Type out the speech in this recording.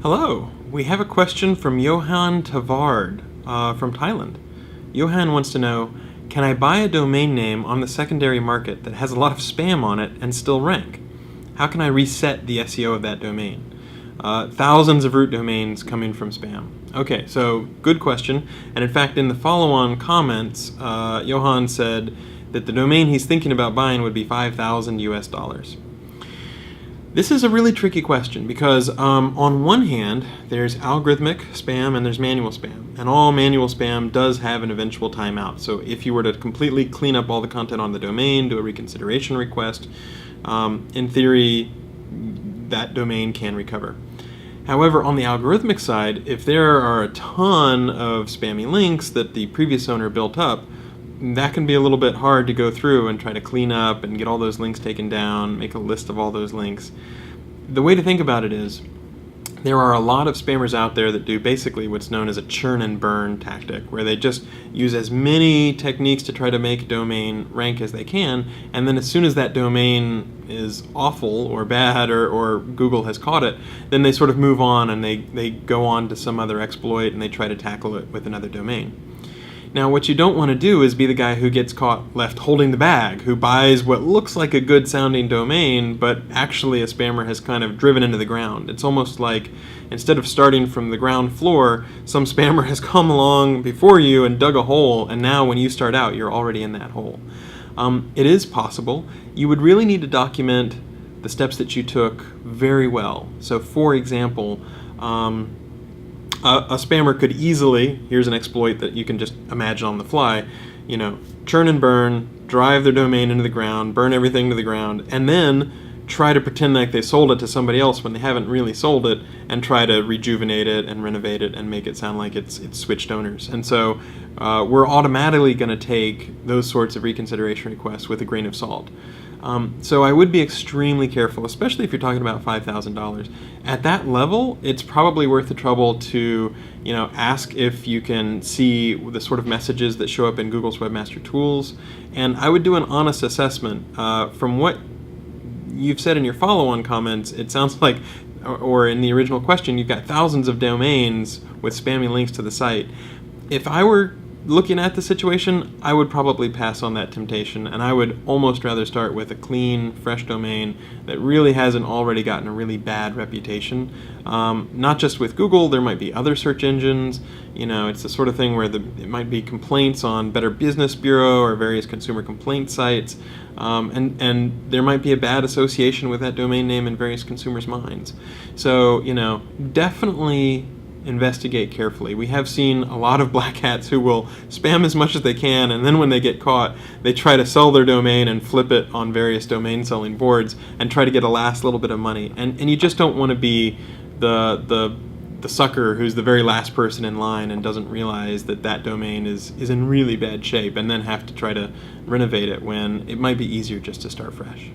Hello, we have a question from Johan Tavard from Thailand. Johan wants to know, can I buy a domain name on the secondary market that has a lot of spam on it and still rank? How can I reset the SEO of that domain? Thousands of root domains coming from spam. Okay, so good question. And in fact, in the follow-on comments, Johan said that the domain he's thinking about buying would be 5,000 US dollars. This is a really tricky question because on one hand, there's algorithmic spam and there's manual spam. And all manual spam does have an eventual timeout. So if you were to completely clean up all the content on the domain, do a reconsideration request, in theory, that domain can recover. However, on the algorithmic side, if there are a ton of spammy links that the previous owner built up, that can be a little bit hard to go through and try to clean up and get all those links taken down, make a list of all those links. The way to think about it is, there are a lot of spammers out there that do basically what's known as a churn and burn tactic, where they just use as many techniques to try to make a domain rank as they can, and then as soon as that domain is awful or bad or Google has caught it, then they sort of move on and they go on to some other exploit and they try to tackle it with another domain. Now, what you don't want to do is be the guy who gets caught left holding the bag, who buys what looks like a good sounding domain, but actually a spammer has kind of driven into the ground. It's almost like instead of starting from the ground floor, some spammer has come along before you and dug a hole, and now when you start out, you're already in that hole. It is possible. You would really need to document the steps that you took very well. So, for example, a spammer could easily, here's an exploit that you can just imagine on the fly, churn and burn, drive their domain into the ground, burn everything to the ground, and then try to pretend like they sold it to somebody else when they haven't really sold it, and try to rejuvenate it and renovate it and make it sound like it's switched owners. And so we're automatically going to take those sorts of reconsideration requests with a grain of salt. So I would be extremely careful, especially if you're talking about $5,000. At that level, it's probably worth the trouble to, ask if you can see the sort of messages that show up in Google's Webmaster Tools. And I would do an honest assessment. From what you've said in your follow-on comments, it sounds like, or in the original question, you've got thousands of domains with spammy links to the site. If I were looking at the situation, I would probably pass on that temptation, and I would almost rather start with a clean, fresh domain that really hasn't already gotten a really bad reputation. Not just with Google, there might be other search engines. It's the sort of thing where it might be complaints on Better Business Bureau or various consumer complaint sites, and there might be a bad association with that domain name in various consumers' minds. So, definitely investigate carefully. We have seen a lot of black hats who will spam as much as they can, and then when they get caught, they try to sell their domain and flip it on various domain selling boards and try to get a last little bit of money. And you just don't want to be the sucker who's the very last person in line and doesn't realize that domain is in really bad shape and then have to try to renovate it when it might be easier just to start fresh.